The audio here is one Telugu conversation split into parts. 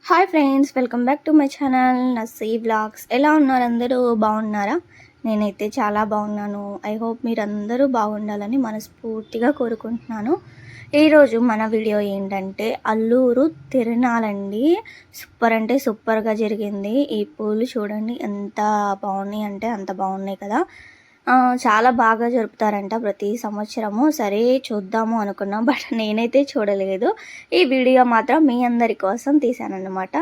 Hi friends, welcome back to my channel నస్సీ వ్లాగ్స్. ఎలా ఉన్నారు? అందరూ బాగున్నారా? నేనైతే చాలా బాగున్నాను. ఐ హోప్ మీరందరూ బాగుండాలని మనస్ఫూర్తిగా కోరుకుంటున్నాను. ఈరోజు మన వీడియో ఏంటంటే అల్లూరు తిరునాళ్ళండి. సూపర్ అంటే సూపర్గా జరిగింది. ఈ పూలు చూడండి ఎంత బాగున్నాయి అంటే అంత బాగున్నాయి కదా. చాలా బాగా జరుపుతారంట ప్రతి సంవత్సరము. సరే చూద్దాము అనుకున్నాం, బట్ నేనైతే చూడలేదు. ఈ వీడియో మాత్రం మీ అందరి కోసం తీశానన్నమాట.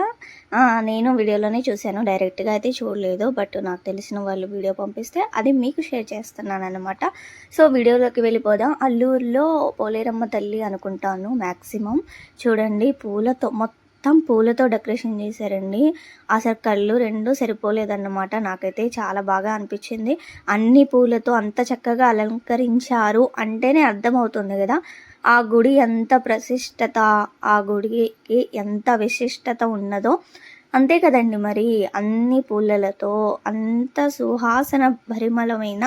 నేను వీడియోలోనే చూశాను, డైరెక్ట్గా అయితే చూడలేదు. బట్ నాకు తెలిసిన వాళ్ళు వీడియో పంపిస్తే అది మీకు షేర్ చేస్తున్నాను అనమాట. సో వీడియోలోకి వెళ్ళిపోదాం. అల్లూరులో పోలేరమ్మ తల్లి అనుకుంటాను మ్యాక్సిమం. చూడండి పూలతో మొత్తం పూలతో డెకరేషన్ చేశారండి. అసలు కళ్ళు రెండు సరిపోలేదన్నమాట. నాకైతే చాలా బాగా అనిపించింది. అన్ని పూలతో అంత చక్కగా అలంకరించారు అంటేనే అర్థమవుతుంది కదా ఆ గుడి ఎంత ప్రశిష్టత, ఆ గుడికి ఎంత విశిష్టత ఉన్నదో. అంతే కదండి మరి. అన్ని పూలలతో అంత సువాసన పరిమళమైన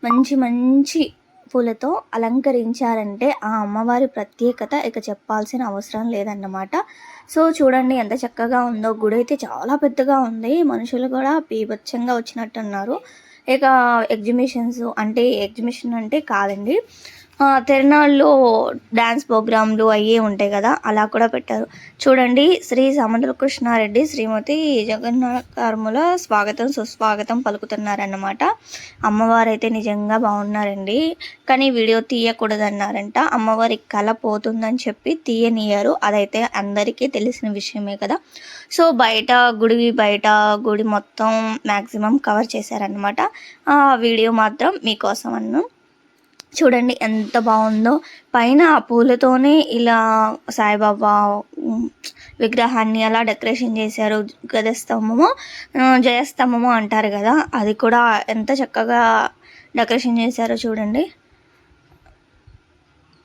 మంచి మంచి పూలతో అలంకరించారంటే ఆ అమ్మవారి ప్రత్యేకత ఇక చెప్పాల్సిన అవసరం లేదన్నమాట. సో చూడండి ఎంత చక్కగా ఉందో. గుడి అయితే చాలా పెద్దగా ఉంది. మనుషులు కూడా బీభత్సంగా వచ్చినట్టున్నారు. ఇక ఎగ్జిబిషన్ అంటే కాదండి, తిరునాళ్ళలో డ్యాన్స్ ప్రోగ్రాంలు అయ్యే ఉంటాయి కదా, అలా కూడా పెట్టారు. చూడండి, శ్రీ సముద్రకృష్ణారెడ్డి శ్రీమతి జగన్నాథార్ముల స్వాగతం సుస్వాగతం పలుకుతున్నారన్నమాట. అమ్మవారు అయితే నిజంగా బాగున్నారండి. కానీ వీడియో తీయకూడదన్నారంట. అమ్మవారి కళ పోతుందని చెప్పి తీయనియ్యారు. అదైతే అందరికీ తెలిసిన విషయమే కదా. సో గుడి మొత్తం మ్యాక్సిమం కవర్ చేశారనమాట. ఆ వీడియో మాత్రం మీకోసం అన్నాను. చూడండి ఎంత బాగుందో. పైన ఆ పూలతోనే ఇలా సాయిబాబా విగ్రహాన్ని అలా డెకరేషన్ చేశారు. జయస్తంభము అంటారు కదా, అది కూడా ఎంత చక్కగా డెకరేషన్ చేశారో చూడండి.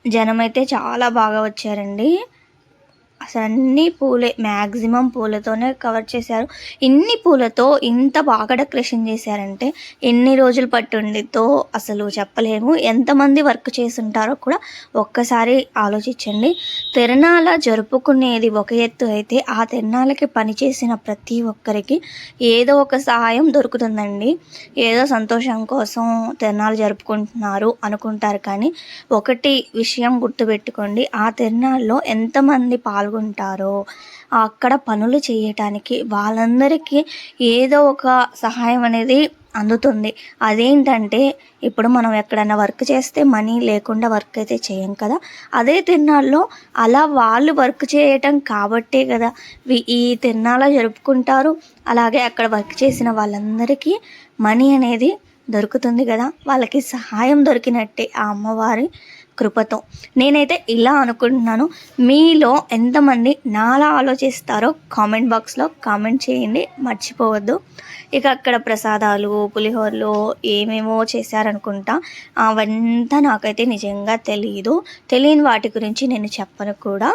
జనం అయితే చాలా బాగా వచ్చారండి. అసలు అన్ని పూలే, మ్యాక్సిమం పూలతోనే కవర్ చేశారు. ఇన్ని పూలతో ఇంత బాగా డెకరేషన్ చేశారంటే ఎన్ని రోజులు పట్టుండితో అసలు చెప్పలేము. ఎంతమంది వర్క్ చేసుంటారో కూడా ఒక్కసారి ఆలోచించండి. తిరునాళ్ళ జరుపుకునేది ఒక ఎత్తు అయితే, ఆ తిరునాళ్ళకి పనిచేసిన ప్రతి ఒక్కరికి ఏదో ఒక సహాయం దొరుకుతుందండి. ఏదో సంతోషం కోసం తిరునాళ్ళు జరుపుకుంటున్నారు అనుకుంటారు, కానీ ఒకటి విషయం గుర్తుపెట్టుకోండి, ఆ తిరునాళ్ళలో ఎంతమంది పాల్గొంటారో అక్కడ పనులు చేయటానికి వాళ్ళందరికీ ఏదో ఒక సహాయం అనేది అందుతుంది. అదేంటంటే, ఇప్పుడు మనం ఎక్కడైనా వర్క్ చేస్తే మనీ లేకుండా వర్క్ అయితే చేయం కదా. అదే తిరునాళ్ళలో అలా వాళ్ళు వర్క్ చేయటం కాబట్టే కదా ఈ తిరునాళ్ళ జరుపుకుంటారు. అలాగే అక్కడ వర్క్ చేసిన వాళ్ళందరికీ మనీ అనేది దొరుకుతుంది కదా. వాళ్ళకి సహాయం దొరికినట్టే ఆ అమ్మవారి కృపతో. నేనైతే ఇలా అనుకుంటున్నాను. మీలో ఎంతమంది నాలా ఆలోచిస్తారో కామెంట్ బాక్స్లో కామెంట్ చేయండి, మర్చిపోవద్దు. ఇక అక్కడ ప్రసాదాలు, పులిహోరలు ఏమేమో చేశారనుకుంటా. అవంతా నాకైతే నిజంగా తెలియని వాటి గురించి నేను చెప్పను కూడా.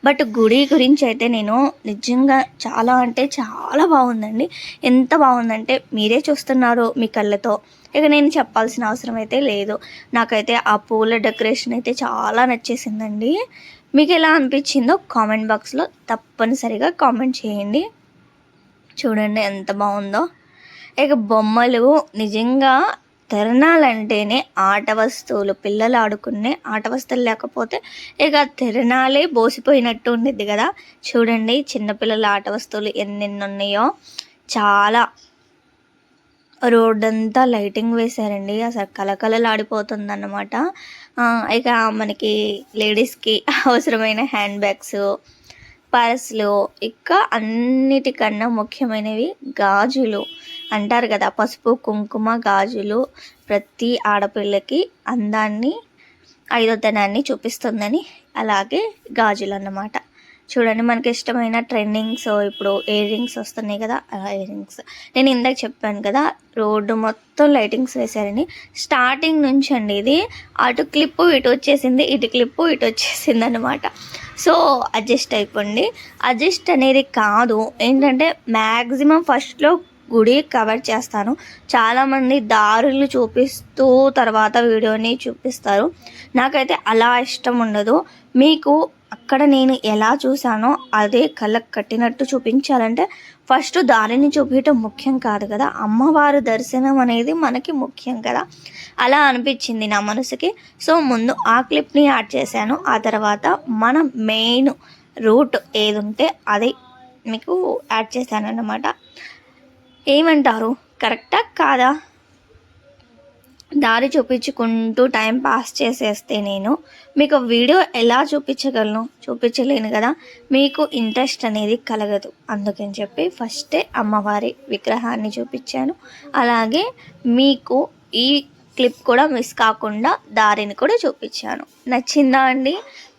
బట్ గుడి గురించి అయితే నేను నిజంగా చాలా అంటే చాలా బాగుందండి. ఎంత బాగుందంటే మీరే చూస్తున్నారు మీ కళ్ళతో. ఇక నేను చెప్పాల్సిన అవసరం అయితే లేదు. నాకైతే ఆ పూల డెకరేషన్ అయితే చాలా నచ్చేసిందండి. మీకు ఎలా అనిపించిందో కామెంట్ బాక్స్లో తప్పనిసరిగా కామెంట్ చేయండి. చూడండి ఎంత బాగుందో. ఇక బొమ్మలు నిజంగా తిరణాలంటేనే ఆట వస్తువులు, పిల్లలు ఆడుకునే ఆట వస్తువులు లేకపోతే ఇక తిరణాలే బోసిపోయినట్టు ఉండిద్ది కదా. చూడండి చిన్నపిల్లల ఆట వస్తువులు ఎన్నెన్ని ఉన్నాయో. చాలా రోడ్డంతా లైటింగ్ వేశారండి. అసలు కలకలలాడిపోతుంది అన్నమాట. ఇక మనకి లేడీస్కి అవసరమైన హ్యాండ్ బ్యాగ్స్, పర్సులు, ఇంకా అన్నిటికన్నా ముఖ్యమైనవి గాజులు అంటారు కదా. పసుపు కుంకుమ గాజులు ప్రతి ఆడపిల్లకి అందాన్ని, ఐదోతనాన్ని చూపిస్తుందని. అలాగే గాజులు అన్నమాట. చూడండి మనకి ఇష్టమైన ట్రెండింగ్స్, ఇప్పుడు ఇయర్ రింగ్స్ వస్తున్నాయి కదా, అలా ఇయర్ రింగ్స్. నేను ఇందాక చెప్పాను కదా, రోడ్డు మొత్తం లైటింగ్స్ వేశారండి. స్టార్టింగ్ నుంచి అండి ఇది అటు క్లిప్పు ఇటు వచ్చేసింది, ఇటు క్లిప్పు ఇటు వచ్చేసింది అనమాట. సో అడ్జస్ట్ అయిపోండి. అడ్జస్ట్ అనేది కాదు, ఏంటంటే మ్యాక్సిమం ఫస్ట్లో గుడి కవర్ చేస్తాను. చాలామంది దారులు చూపిస్తూ తర్వాత వీడియోని చూపిస్తారు. నాకైతే అలా ఇష్టం ఉండదు. మీకు అక్కడ నేను ఎలా చూసానో అదే కళ్ళకు కట్టినట్టు చూపించాలంటే ఫస్ట్ దారిని చూపించడం ముఖ్యం కాదు కదా, అమ్మవారి దర్శనం అనేది మనకి ముఖ్యం కదా. అలా అనిపించింది నా మనసుకి. సో ముందు ఆ క్లిప్ని యాడ్ చేశాను. ఆ తర్వాత మన మెయిన్ రూట్ ఏది ఉంటే అది మీకు యాడ్ చేశాను అన్నమాట. ఏమంటారు, కరెక్టా కాదా? దారి చూపించుకుంటూ టైం పాస్ చేసేస్తే నేను మీకు వీడియో ఎలా చూపించలేను కదా, మీకు ఇంట్రెస్ట్ అనేది కలగదు. అందుకని చెప్పి ఫస్టే అమ్మవారి విగ్రహాన్ని చూపించాను. అలాగే మీకు ఈ క్లిప్ కూడా మిస్ కాకుండా దారిని కూడా చూపించాను. నచ్చిందా అండి?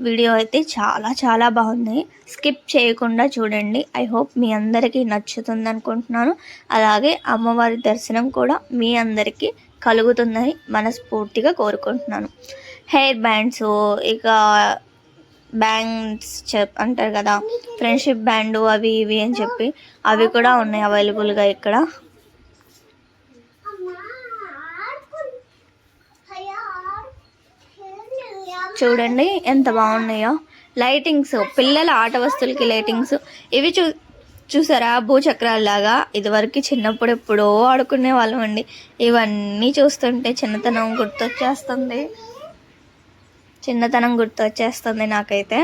వీడియో అయితే చాలా చాలా బాగుంది. స్కిప్ చేయకుండా చూడండి. ఐ హోప్ మీ అందరికీ నచ్చుతుంది అనుకుంటున్నాను. అలాగే అమ్మవారి దర్శనం కూడా మీ అందరికీ కలుగుతుందని మనస్ఫూర్తిగా కోరుకుంటున్నాను. హెయిర్ బ్యాండ్స్, ఇక బ్యాండ్స్ అంటారు కదా, ఫ్రెండ్షిప్ బ్యాండ్, అవి ఇవి అని చెప్పి అవి కూడా ఉన్నాయి అవైలబుల్గా ఇక్కడ. చూడండి ఎంత బాగున్నాయో లైటింగ్స్, పిల్లల ఆట వస్తువులకి లైటింగ్స్. ఇవి చూసారా భూచక్రాల్లాగా, ఇదివరకు చిన్నప్పుడు ఎప్పుడో ఆడుకునే వాళ్ళం అండి. ఇవన్నీ చూస్తుంటే చిన్నతనం గుర్తొచ్చేస్తుంది నాకైతే.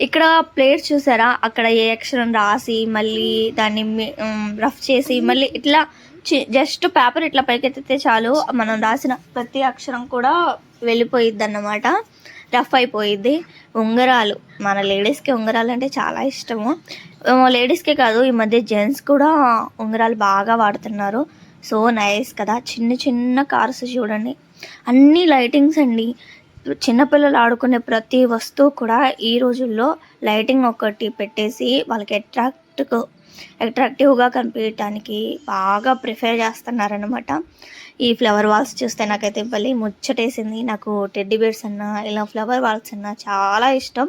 ఇక్కడ ప్లేట్స్ చూసారా, అక్కడ ఏ అక్షరం రాసి మళ్ళీ దాన్ని రఫ్ చేసి మళ్ళీ ఇట్లా జస్ట్ పేపర్ ఇట్లా పైకెత్తితే చాలు మనం రాసిన ప్రతి అక్షరం కూడా వెళ్ళిపోయిద్ది అన్నమాట, రఫ్ అయిపోయిద్ది. ఉంగరాలు, మన లేడీస్కి ఉంగరాలు అంటే చాలా ఇష్టము. లేడీస్కే కాదు, ఈ మధ్య జెంట్స్ కూడా ఉంగరాలు బాగా వాడుతున్నారు. సో నైస్ కదా. చిన్న చిన్న కార్స్ చూడండి, అన్ని లైటింగ్స్ అండి. చిన్నపిల్లలు ఆడుకునే ప్రతి వస్తువు కూడా ఈ రోజుల్లో లైటింగ్ ఒకటి పెట్టేసి వాళ్ళకి అట్రాక్టివ్గా కనిపించడానికి బాగా ప్రిఫర్ చేస్తున్నారనమాట. ఈ ఫ్లవర్ వాల్స్ చూస్తే నాకైతే భలే ముచ్చటేసింది. నాకు టెడ్డీ బేర్స్ అన్నా ఇలా ఫ్లవర్ వాల్స్ అన్నా చాలా ఇష్టం.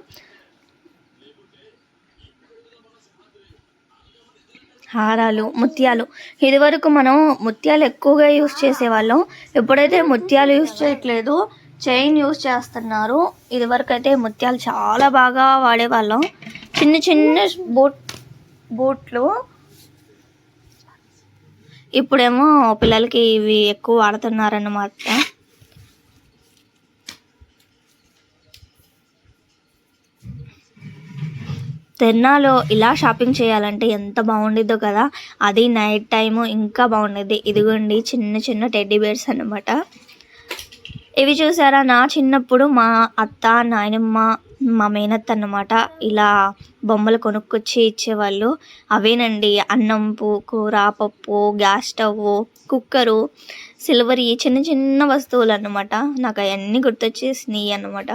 హారాలు, ముత్యాలు, ఇదివరకు మనం ముత్యాలు ఎక్కువగా యూజ్ చేసేవాళ్ళం. ఎప్పుడైతే ముత్యాలు యూజ్ చేయట్లేదు, చైన్ యూజ్ చేస్తున్నారు. ఇదివరకు అయితే ముత్యాలు చాలా బాగా వాడేవాళ్ళం. చిన్న చిన్న బూట్లు, ఇప్పుడేమో పిల్లలకి ఇవి ఎక్కువ వాడుతున్నారన్నమాట. తిరునాలో ఇలా షాపింగ్ చేయాలంటే ఎంత బాగుండిద్దో కదా, అది నైట్ టైము ఇంకా బాగుండేది. ఇదిగోండి చిన్న చిన్న టెడ్డీ బేర్స్ అన్నమాట. ఇవి చూసారా, నా చిన్నప్పుడు మా అత్త, నాయనమ్మ, మా మేనత్త అన్నమాట ఇలా బొమ్మలు కొనుక్కొచ్చి ఇచ్చేవాళ్ళు. అవేనండి అన్నం, కూర, పప్పు, గ్యాస్ స్టవ్, కుక్కరు, సిల్వర్, చిన్న చిన్న వస్తువులు అన్నమాట. నాకు అవన్నీ గుర్తొచ్చేసినాయి అన్నమాట.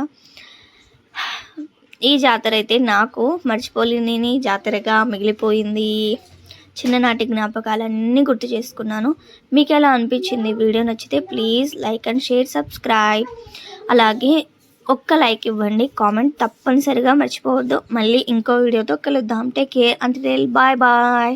ఈ జాతర అయితే నాకు మర్చిపోలేని జాతరగా మిగిలిపోయింది. చిన్ననాటి జ్ఞాపకాలన్నీ గుర్తు చేసుకున్నాను. మీకు ఎలా అనిపించింది? వీడియో నచ్చితే please like and share, subscribe. అలాగే ఒక్క లైక్ ఇవ్వండి, కామెంట్ తప్పనిసరిగా మర్చిపోవద్దు. మళ్ళీ ఇంకో వీడియోతో కలుద్దాం. Take care, until bye bye.